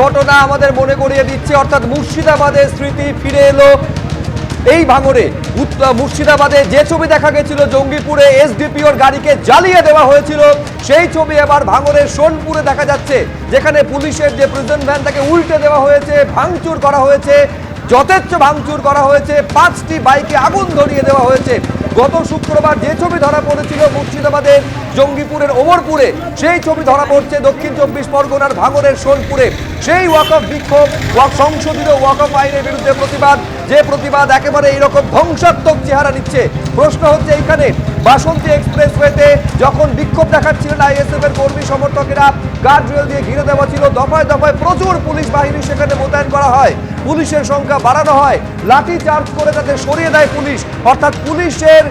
ঘটনা আমাদের মনে করিয়ে দিচ্ছে, অর্থাৎ মুর্শিদাবাদের স্মৃতি ফিরে এলো এই ভাঙরে। মুর্শিদাবাদে যে ছবি দেখা গেছিল জঙ্গিপুরে এসডিপিওর গাড়িকে জ্বালিয়ে দেওয়া হয়েছিল, সেই ছবি এবার ভাঙরের সোনপুরে দেখা যাচ্ছে, যেখানে পুলিশের যে প্রিজন ভ্যান তাকে উল্টে দেওয়া হয়েছে, ভাঙচুর করা হয়েছে, যথেচ্ছ ভাঙচুর করা হয়েছে, 5টি বাইকে আগুন ধরিয়ে দেওয়া হয়েছে। গত শুক্রবার যে ছবি ধরা পড়েছিল মুর্শিদাবাদের জঙ্গিপুরের ওমরপুরে, সেই ছবি ধরা পড়ছে দক্ষিণ 24 পরগনার ভাঙরের সোনপুরে। সেই ওয়াকফ বিক্ষোভ, সংশোধিত ওয়াকফ আইনের বিরুদ্ধে প্রতিবাদ, যে প্রতিবাদ একেবারে এইরকম ধ্বংসাত্মক চেহারা নিচ্ছে। প্রশ্ন হচ্ছে এইখানে বাসন্তী এক্সপ্রেসওয়েতে যখন বিক্ষোভ দেখাচ্ছিলেন আইএসএফ এর কর্মী সমর্থকেরা, গার্ড রেল দিয়ে ঘিরে দেওয়া ছিল, দফায় দফায় প্রচুর পুলিশ বাহিনী সেখানে মোতায়েন করা হয়, পুলিশের সংখ্যা বাড়ানো হয়, লাঠি চার্জ করে তাদের সরিয়ে দেয় পুলিশ। অর্থাৎ পুলিশের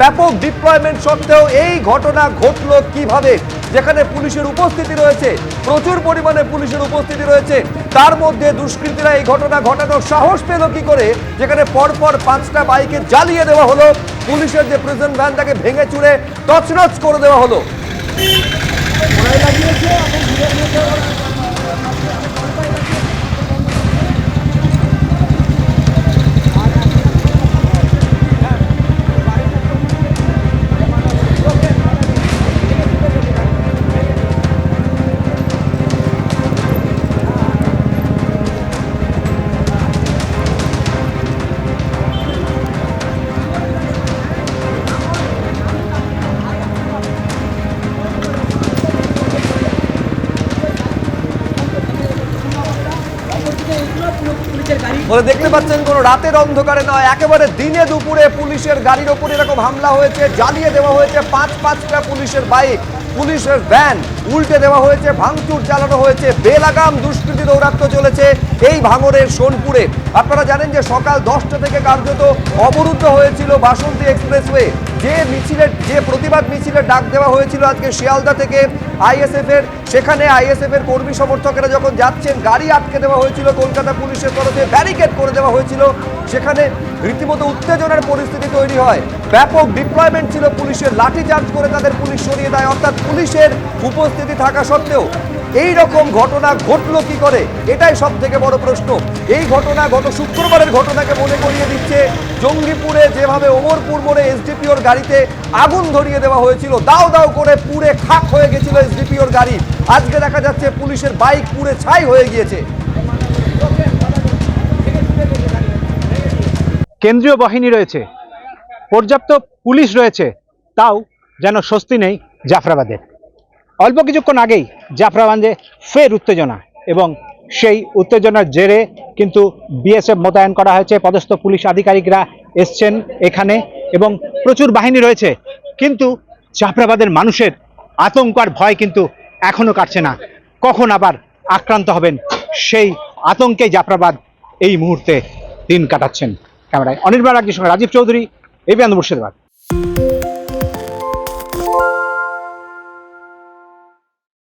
ব্যাপক ডিপ্লয়মেন্ট সত্ত্বেও এই ঘটনা ঘটলো কিভাবে, যেখানে পুলিশের উপস্থিতি রয়েছে, প্রচুর পরিমাণে পুলিশের উপস্থিতি রয়েছে, তার মধ্যে দুষ্কৃতীরা এই ঘটনা ঘটানোর সাহস পেল কি করে, যেখানে পরপর 5টা বাইকে জ্বালিয়ে দেওয়া হলো, পুলিশের যে প্রিজন ভ্যান তাকে ভেঙে চুরে তছনছ করে দেওয়া হলো। বলে দেখতে পাচ্ছেন কোন রাতের অন্ধকারে নয়, একেবারে দিনে দুপুরে পুলিশের গাড়ির ওপর এরকম হামলা হয়েছে, জ্বালিয়ে দেওয়া হয়েছে 5টা পুলিশের বাইক, পুলিশের ভ্যান উল্টে দেওয়া হয়েছে, ভাঙচুর চালানো হয়েছে, বেলাগাম দুষ্কৃতী দৌরাত্ম চলেছে এই ভাঙরের সোনপুরে। আপনারা জানেন যে সকাল 10টা থেকে কার্যত অবরুদ্ধ হয়েছিল বাসন্তী এক্সপ্রেসওয়ে। যে প্রতিবাদ মিছিলের ডাক দেওয়া হয়েছিল আজকে শিয়ালদা থেকে আইএসএফ এর, সেখানে আইএসএফ এর কর্মী সমর্থকেরা যখন যাচ্ছেন, গাড়ি আটকে দেওয়া হয়েছিল কলকাতা পুলিশের তরফে, ব্যারিকেড করে দেওয়া হয়েছিল, সেখানে রীতিমতো উত্তেজনার পরিস্থিতি তৈরি হয়। ব্যাপক ডিপ্লয়মেন্ট ছিল পুলিশের, লাঠি চার্জ করে তাদের পুলিশ সরিয়ে দেয়। অর্থাৎ পুলিশের উপস্থিতি থাকা সত্ত্বেও এই রকম ঘটনা ঘটলো কি করে, এটাই সব থেকে বড় প্রশ্ন। এই ঘটনা গত শুক্রবারের ঘটনাকে মনে করিয়ে দিচ্ছে। জঙ্গিপুরে যেভাবে ওমরপুর মোড়ে এসডিপিওর গাড়িতে আগুন ধরিয়ে দেওয়া হয়েছিল, দাও দাও করে পুড়ে খাক হয়ে গেছিল এসডিপিওর গাড়ি, আজকে দেখা যাচ্ছে পুলিশের বাইক পুড়ে ছাই হয়ে গিয়েছে। কেন্দ্রীয় বাহিনী রয়েছে, পর্যাপ্ত পুলিশ রয়েছে, তাও যেন স্বস্তি নেই জাফরাবাদের। অল্প কিছুক্ষণ আগেই জাফরাবাদে ফের উত্তেজনা, এবং সেই উত্তেজনার জেরে কিন্তু বিএসএফ মোতায়েন করা হয়েছে, পদস্থ পুলিশ আধিকারিকরা এসছেন এখানে এবং প্রচুর বাহিনী রয়েছে। কিন্তু জাফরাবাদের মানুষের আতঙ্ক আর ভয় কিন্তু এখনো কাটছে না। কখন আবার আক্রান্ত হবেন সেই আতঙ্কে জাফরাবাদ এই মুহূর্তে দিন কাটাচ্ছেন। ক্যামেরায় অনির্বাণ রাজ্যের সঙ্গে রাজীব চৌধুরী, এবিএন মুর্শিদাবাদ।